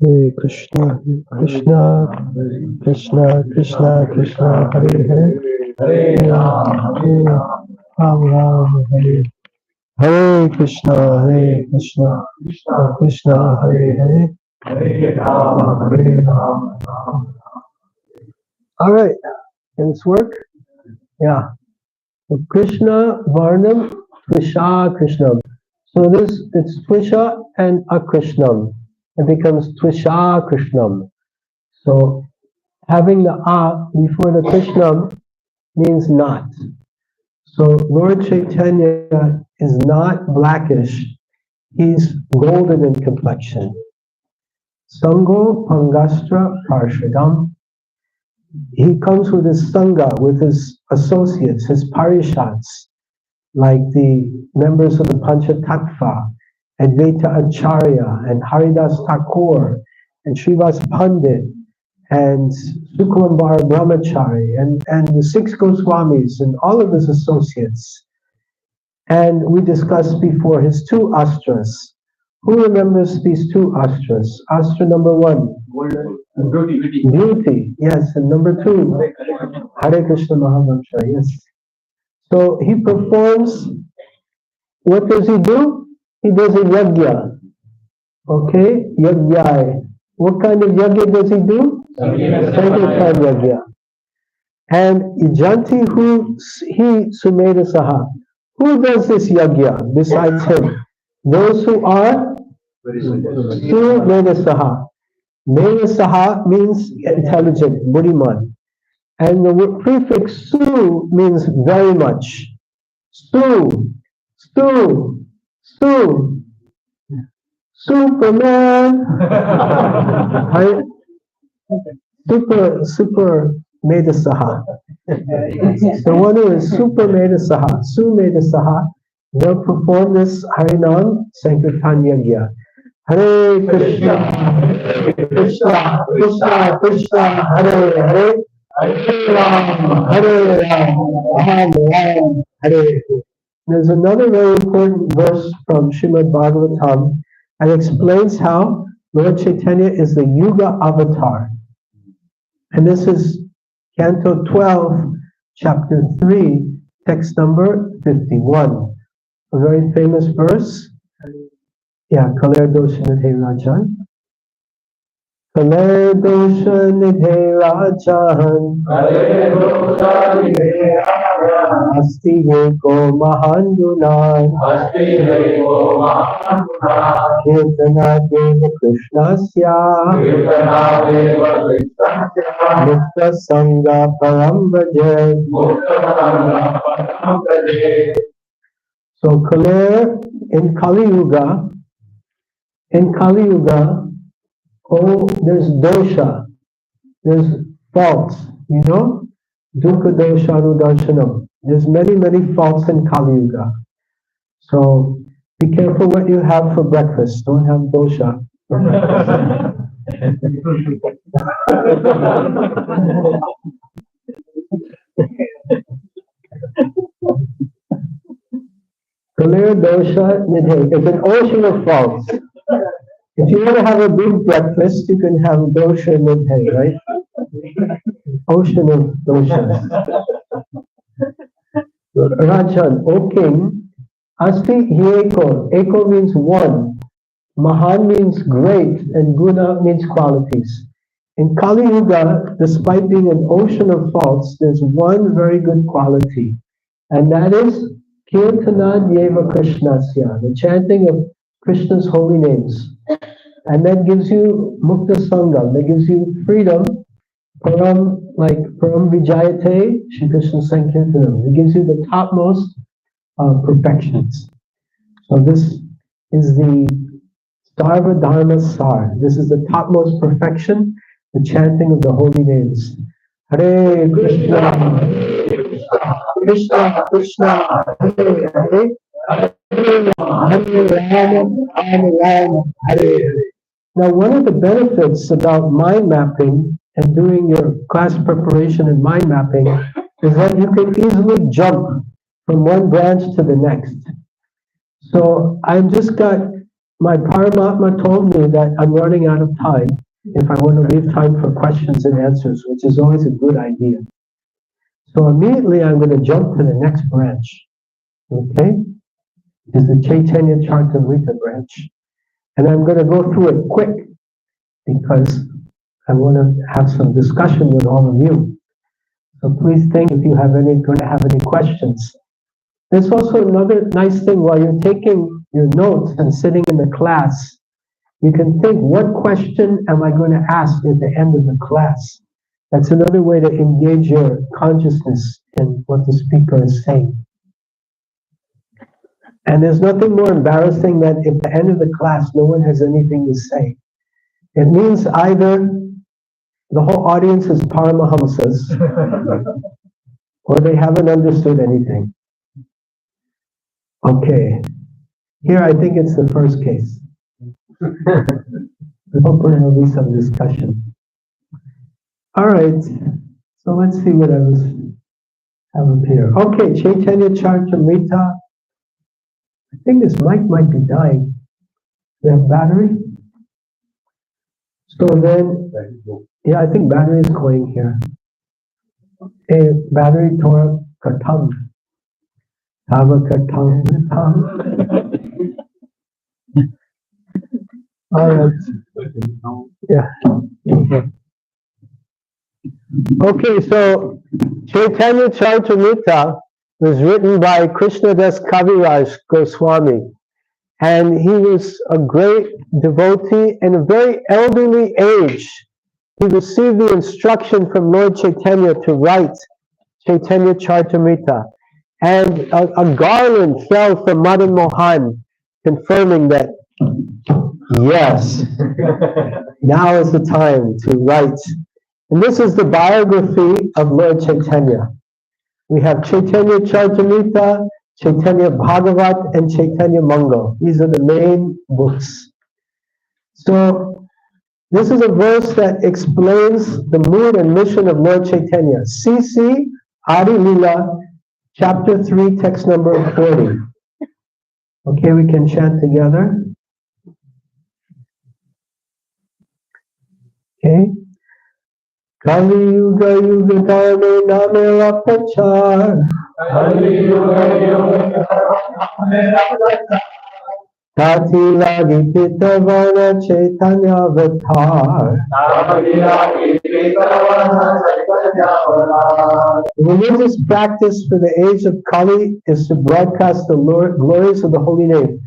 Hare Krishna, Krishna, Krishna, Krishna, Krishna, Hare Hare, Hare Ram, Ram, Hare Hare Krishna, Krishna, Krishna, Hare Hare, Hare Ram. All right, can this work? Yeah. So Krishna, Varnam, Twisha, Krishnam. So it's Twisha and Akrishnam. It becomes Twisha Krishnam. So having the A before the Krishnam means not. So Lord Chaitanya is not blackish. He's golden in complexion. Sango Pangastra Parshadam. He comes with his Sangha, with his associates, his parishats, like the members of the Panchatattva Advaita Acharya, and Haridas Thakur, and Srivas Pandit, and Sukumbar Brahmachari, and the six Goswamis, and all of his associates. And we discussed before his two astras. Who remembers these two astras? Astra number one, beauty, yes, and number two, Hare Krishna Mahamantra, yes. So he performs, what does he do? He does a yajna, okay, yajna. What kind of yajna does he do? Sankirtan yajna. And Ijanti who he Sumedha Saha. Who does this yajna besides him? Those who are Sumedha Saha. Meda Saha means intelligent, buddhiman. And the prefix Su means very much. Su, Su, Su, Superman. Super Meda Saha. So one who is Super Meda Saha, Su Meda Saha, they'll perform this Harinam Sankirtan Yajna. Hare Krishna, Krishna, Krishna, Krishna, Hare Hare, Hare Ram, Hare Ram, Ram Ram, Hare. There's another very important verse from Srimad Bhagavatam and explains how Lord Chaitanya is the Yuga avatar. And this is Canto 12, Chapter 3, text number 51. A very famous verse. Yeah, Kaler Dosha Nidhe Rajan. Kaler Dosha Nidhe Rajan. Asti Yeko Mahandunan. Kirtana Deva Krishnasya. Mukta Sangha Param Bhajet. So Kaler in Kali Yuga, oh, there's dosha, there's faults, you know, dukkha dosha anudarshanam. There's many, many faults in Kali Yuga. So be careful what you have for breakfast. Don't have dosha. Kalir dosha nidhe. It's an ocean of faults. If you want to have a big breakfast, you can have dosha nidhe, right? Ocean of doshas. Rajan, O king, asti hieko. Eko means one. Mahan means great, and guna means qualities. In Kali Yuga, despite being an ocean of faults, there's one very good quality, and that is Kirtana Deva Krishnasya, the chanting of Krishna's holy names. And that gives you Mukta Sangha, that gives you freedom, Param, like Param Vijayate, Shri Krishna Sankirtanam. It gives you the topmost perfections. So this is the Sarva Dharma Sar. This is the topmost perfection, the chanting of the holy names. Hare Krishna, Krishna Krishna, Hare Hare, Hare Rama, Rama Rama, Hare Hare. Now, one of the benefits about mind mapping and doing your class preparation in mind mapping is that you can easily jump from one branch to the next. So I've just got, my Paramatma told me that I'm running out of time if I want to leave time for questions and answers, which is always a good idea. So immediately I'm going to jump to the next branch. Okay? Is the Chaitanya Charitamrita branch. And I'm going to go through it quick because I want to have some discussion with all of you. So please think if you have going to have any questions. There's also another nice thing while you're taking your notes and sitting in the class, you can think, what question am I going to ask at the end of the class? That's another way to engage your consciousness in what the speaker is saying. And there's nothing more embarrassing than if at the end of the class no one has anything to say. It means either the whole audience is Paramahamsas or they haven't understood anything. Okay. Here, I think it's the first case. I hope there will be some discussion. All right, so let's see what I have up here. Okay, Chaitanya Charitamrita. I think this mic might be dying. We have battery? So then, yeah, I think battery is going here. A battery Torah Katam. Tava Katam. All right. Yeah. Okay, so Chaitanya Charitamrita was written by Krishna Das Kaviraj Goswami. And he was a great devotee in a very elderly age. He received the instruction from Lord Chaitanya to write Chaitanya Charitamrita. And a garland fell from Madan Mohan, confirming that, yes, now is the time to write. And this is the biography of Lord Chaitanya. We have Chaitanya Charitamrita, Chaitanya Bhagavat, and Chaitanya Mangal. These are the main books. So this is a verse that explains the mood and mission of Lord Chaitanya. CC Adi Lila, chapter 3, text number 40. Okay, we can chant together. Okay. Kali Yuga Yuga Dharma Namera Prachar. Tati Lagi Pitavana Chaitanya Avatar. The religious practice for the age of Kali is to broadcast the glories of the holy name.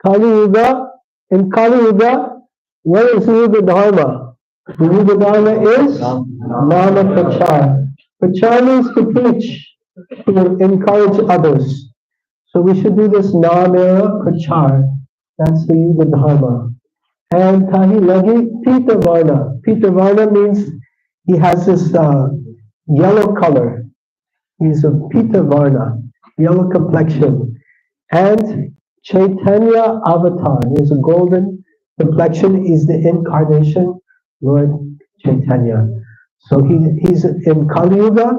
Kali Yuga, in Kali Yuga, what is Yuga Dharma? The Yuga Dharma is Nama Prachar. Prachar means to preach, to encourage others. So we should do this Namera Prachar. That's the Yuga Dharma. And Tahi Lagi Pita Varna. Pita Varna means he has this yellow color. He's a Pita Varna, yellow complexion. And Chaitanya Avatar. He has a golden complexion. He's the incarnation Lord Chaitanya. So he's in Kali Yuga.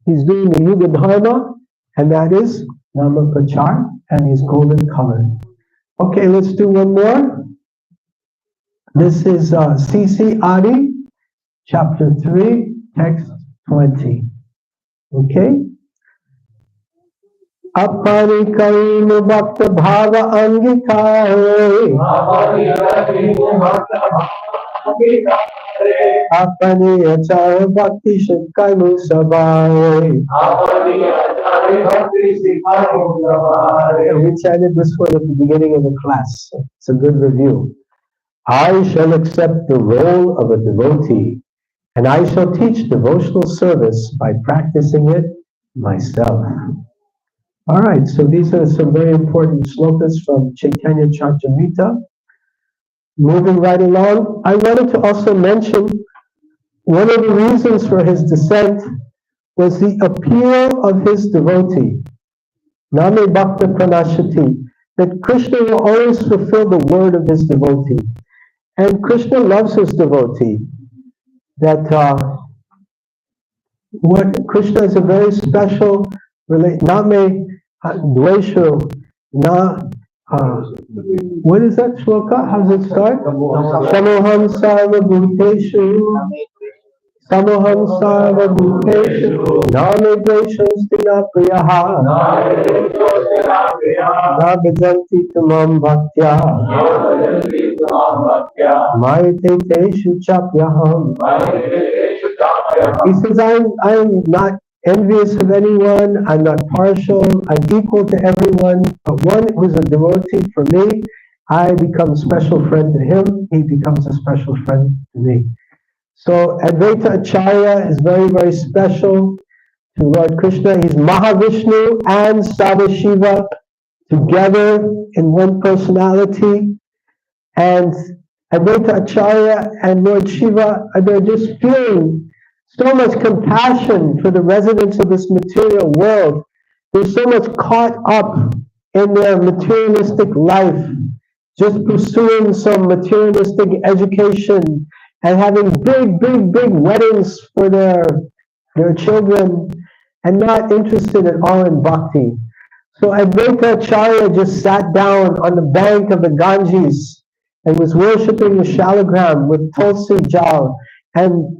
He's doing the Yuga Dharma, and that is Nama Prachar, and he's golden colored. Okay, let's do one more. This is CC Adi, chapter 3, text 20. Okay? Apani Karinu Bhakta Bhava Angikare. Apani Achara Bhakti Shikalu Sabare. We chanted this one at the beginning of the class. It's a good review. I shall accept the role of a devotee, and I shall teach devotional service by practicing it myself. All right, so these are some very important slokas from Chaitanya Charitamrita. Moving right along, I wanted to also mention one of the reasons for his descent was the appeal of his devotee, Name Bhakta Pranashati, that Krishna will always fulfill the word of his devotee. And Krishna loves his devotee. That what Krishna is a very special Name Dvesho Na. What is that shloka? How does it start? Samoham Sarva Bhuteshu. Samoham Sarva Bhuteshu. Name Dvesho Stina Priyaha. Na Bhajanti Tamam Bhaktya. Maite Teshu Chapyaham. He says, I'm not envious of anyone, I'm not partial, I'm equal to everyone, but one who's a devotee for me, I become a special friend to him, he becomes a special friend to me. So Advaita Acharya is very, very special to Lord Krishna. He's Mahavishnu and Sadashiva together in one personality. And Advaita Acharya and Lord Shiva, they're just feeling so much compassion for the residents of this material world. They're so much caught up in their materialistic life, just pursuing some materialistic education and having big weddings for their children and not interested at all in bhakti. So Advaita Acharya just sat down on the bank of the Ganges and was worshipping the shalagram with Tulsi Jal and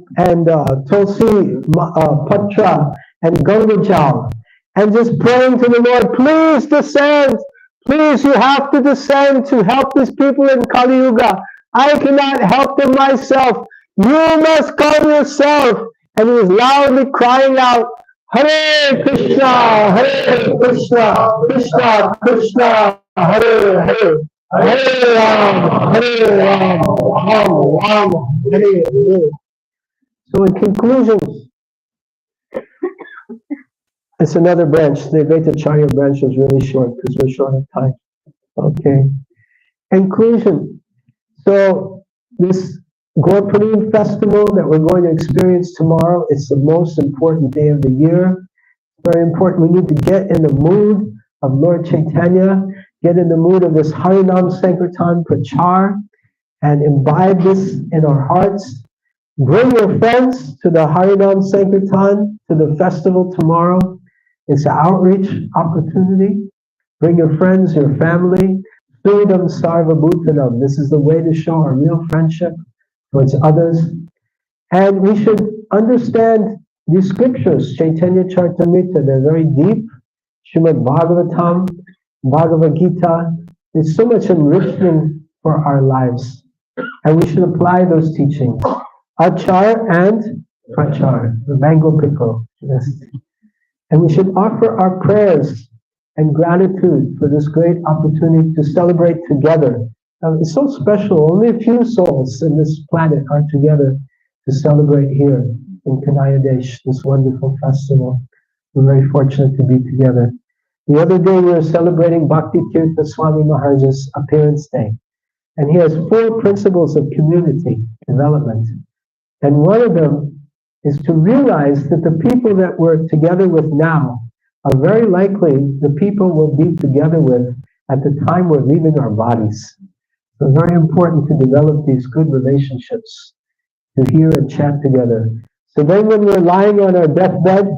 Tulsi Patra and Ganga Jal, and just praying to the Lord, please descend, please, you have to descend to help these people in Kali Yuga. I cannot help them myself. You must come yourself. And he was loudly crying out, Hare Krishna, Hare Krishna, Krishna Krishna, Hare Hare, Hare Ram, Hare Ram, Ram Ram, Hare Hare. So in conclusion, it's another branch. The Advaita Acharya branch was really short because we're short of time. Okay. Conclusion. So this Poornima festival that we're going to experience tomorrow, it's the most important day of the year. Very important. We need to get in the mood of Lord Caitanya, get in the mood of this Harinam Sankirtan Prachar, and imbibe this in our hearts. Bring your friends to the Harinam Sankirtan, to the festival tomorrow. It's an outreach opportunity. Bring your friends, your family. Sridam Sarva Bhutanam. This is the way to show our real friendship towards others. And we should understand these scriptures, Chaitanya Charitamrita, they're very deep. Srimad Bhagavatam, Bhagavad Gita, there's so much enrichment for our lives. And we should apply those teachings. Achar and Prachar, the mango pickle. Yes. And we should offer our prayers and gratitude for this great opportunity to celebrate together. It's so special. Only a few souls in this planet are together to celebrate here in Kanaya Desh, this wonderful festival. We're very fortunate to be together. The other day we were celebrating Bhakti Tirtha Swami Maharaj's appearance day. And he has 4 principles of community development. And one of them is to realize that the people that we're together with now are very likely the people we'll be together with at the time we're leaving our bodies. So very important to develop these good relationships, to hear and chant together. So then when we're lying on our deathbed,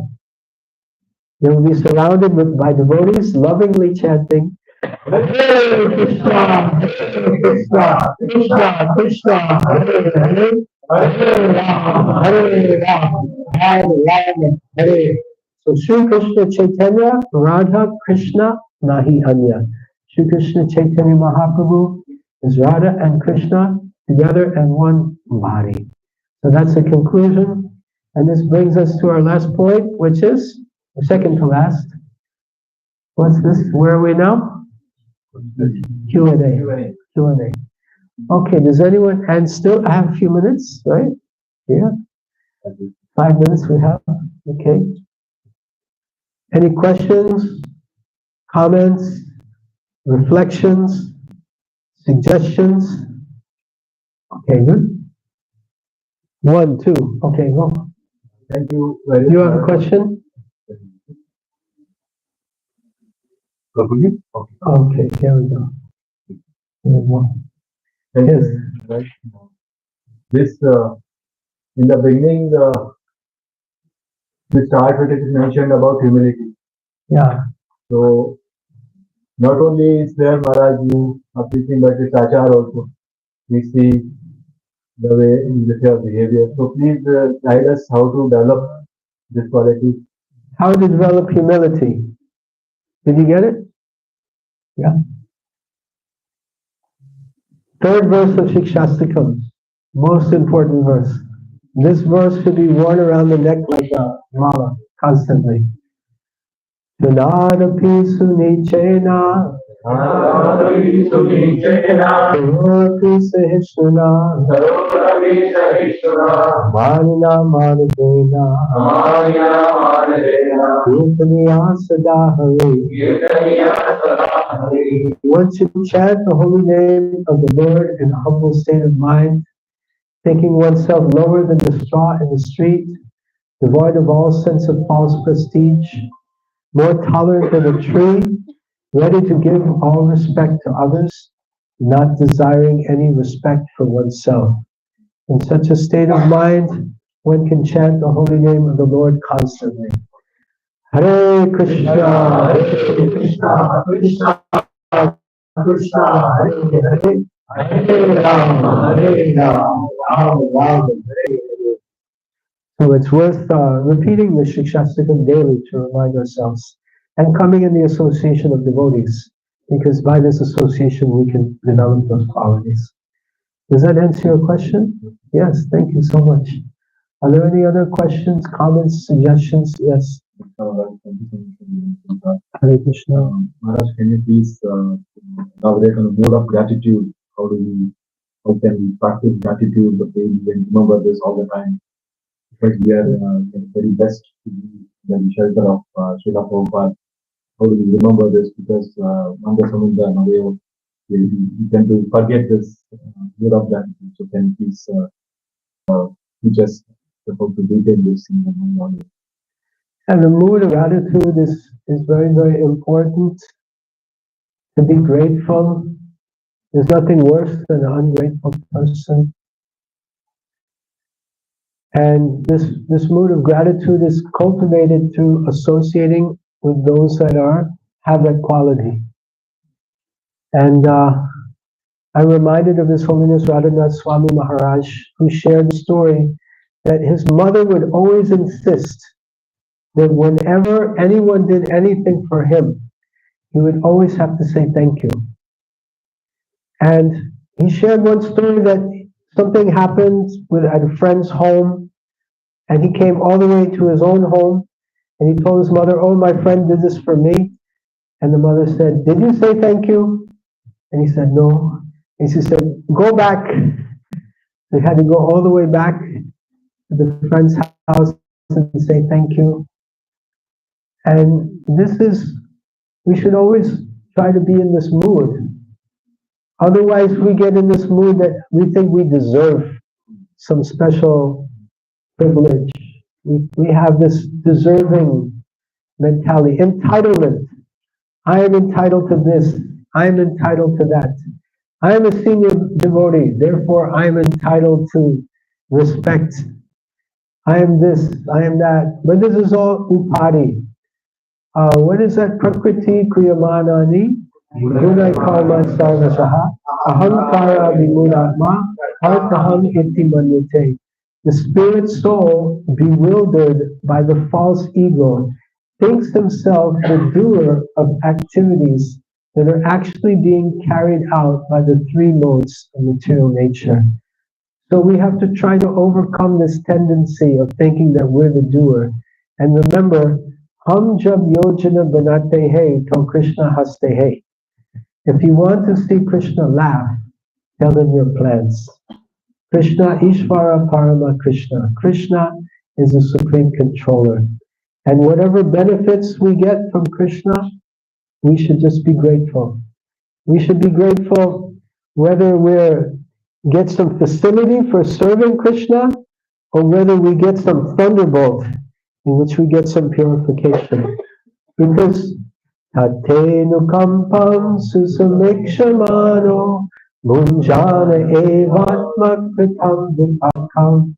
they will be surrounded by devotees lovingly chanting, Hare Krishna, Hare Krishna, Krishna Krishna, Hare Hare, Hare Ram, Hare Ram, Ram Ram, Hare. So Sri Krishna Chaitanya, Radha Krishna, Nahi Anya. Sri Krishna Chaitanya Mahaprabhu is Radha and Krishna together in one body. So that's the conclusion. And this brings us to our last point, which is, or second to last. What's this? Where are we now? Q&A. Q&A. Okay, does anyone, and still, I have a few minutes, right? Yeah. 5 minutes we have. Okay. Any questions, comments, reflections, suggestions? Okay, good. 1, 2. Okay, go. Thank you very much. You have a question? Okay. Okay, here we go. Here we go. Thank Yes. you. Right. This, in the beginning, the start it is mentioned about humility. Yeah. So, not only is there Maharaj you are preaching, but it's Achar also. We see the way in your behavior. So please guide us how to develop this quality. How to develop humility. Did you get it? Yeah. 3rd verse of Shikshastakam. Most important verse. This verse should be worn around the neck like a mala constantly. Tunadapi sunichena Karopi sahishuna Manina manadena Kirtaniya sadahari. One should chant the holy name of the Lord in a humble state of mind, thinking oneself lower than the straw in the street, devoid of all sense of false prestige, more tolerant than a tree, ready to give all respect to others, not desiring any respect for oneself. In such a state of mind, one can chant the holy name of the Lord constantly. Hare Krishna, Hare Krishna, Krishna Krishna, Hare Hare, Hare Rama, Hare Rama, Rama Rama, Hare Hare. So it's worth repeating the Shikshastakam daily to remind ourselves, and coming in the association of devotees, because by this association we can develop those qualities. Does that answer your question? Yes, thank you so much. Are there any other questions, comments, suggestions? Yes. Hare Krishna. Maharaj, can you please elaborate on the mode of gratitude? How can we practice gratitude the way we can remember this all the time? Because we are very blessed to be the shelter of Srila Prabhupada. How do we remember this? Because Manda Samudra Navayo, we tend to forget this mode of gratitude. So can you please teach us how to detail this in the morning? And the mood of gratitude is very, very important. To be grateful. There's nothing worse than an ungrateful person. And this mood of gratitude is cultivated through associating with those that have that quality. And I'm reminded of His Holiness Radhanath Swami Maharaj, who shared the story that his mother would always insist that whenever anyone did anything for him, he would always have to say thank you. And he shared one story that something happened at a friend's home, and he came all the way to his own home, and he told his mother, "Oh, my friend did this for me." And the mother said, "Did you say thank you?" And he said, "No." And she said, "Go back." They had to go all the way back to the friend's house and say thank you. And we should always try to be in this mood. Otherwise, we get in this mood that we think we deserve some special privilege. We have this deserving mentality, entitlement. I am entitled to this. I am entitled to that. I am a senior devotee, therefore I am entitled to respect. I am this, I am that. But this is all upadi. What is that? Prakriti kriyamanani gunai karma sarvasaha ahankara vimudatma artaham iti manyate. The spirit soul, bewildered by the false ego, thinks himself the doer of activities that are actually being carried out by the three modes of material nature. So we have to try to overcome this tendency of thinking that we're the doer. And remember, Hum jab yojana banate hai, to Krishna haste hai. If you want to see Krishna laugh, tell him your plans. Krishna Ishvara Parama Krishna. Krishna is the supreme controller. And whatever benefits we get from Krishna, we should just be grateful. We should be grateful whether we get some facility for serving Krishna or whether we get some thunderbolt in which we get some purification. Because Tatenu kampam susamekshamano munjana evatma kritam vipakam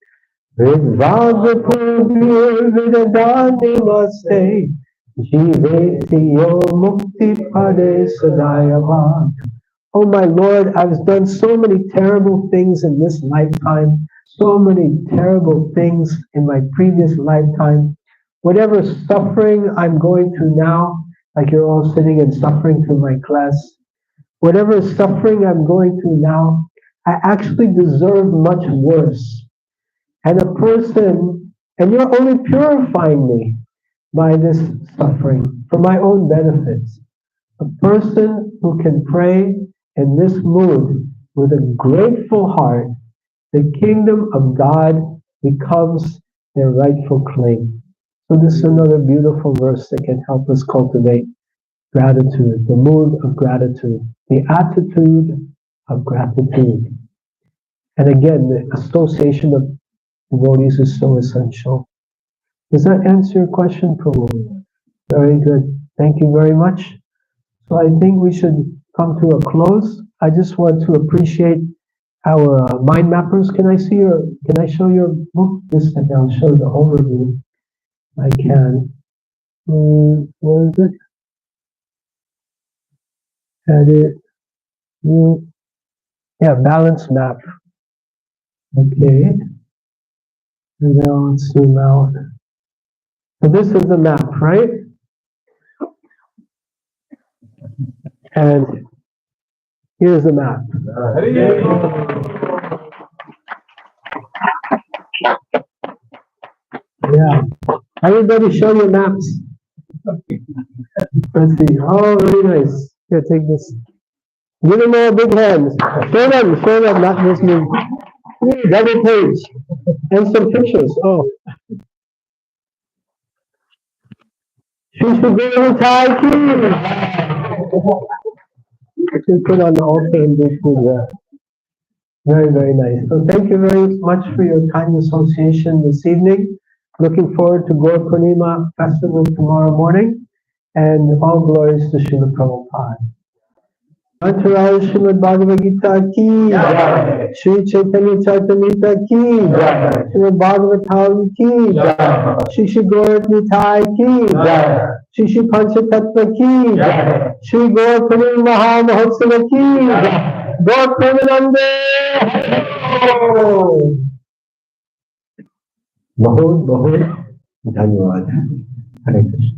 vidvagapurvir vidadani maste jiveti yo mukti pade sadayavad. Oh my Lord, I've done so many terrible things in this lifetime, so many terrible things in my previous lifetime. Whatever suffering I'm going through now, like you're all sitting and suffering through my class, whatever suffering I'm going through now, I actually deserve much worse. And and you're only purifying me by this suffering for my own benefits. A person who can pray in this mood with a grateful heart, the kingdom of God becomes their rightful claim. So this is another beautiful verse that can help us cultivate gratitude, the mood of gratitude, the attitude of gratitude. And again, the association of devotees is so essential. Does that answer your question, Prabhu? Very good. Thank you very much. So I think we should come to a close. I just want to appreciate our mind mappers. Can I see your? Can I show your book? This and I'll show the overview. I can. Where is it? Edit. Yeah, balance map. Okay. And now let's zoom out. So this is the map, right? And here's the map. Yeah. Everybody show your maps. Let's see. Oh, very nice. Here, take this. Give them all big hands. Show them, not this me. Double page. And some pictures. Oh. Shishiguru Taiki. You can put on the altar and do food there. Very, very nice. So thank you very much for your kind association this evening. Looking forward to Poornima festival tomorrow morning. And all glories to Srila Prabhupada. Maharaj Srimad Bhagavad Gita ki Jai. Shri Chaitanya Charitamrita ki Jai. Srimad Bhagavatam ki Jai. Shri Shri Gaura Nitai ki Jai. Shri Shri Panchatattva ki Jai. Shri Gaura Purnima Maha Mahotsava ki Jai. Gaura Premanande. बहुत बहुत धन्यवाद. हरे कृष्ण.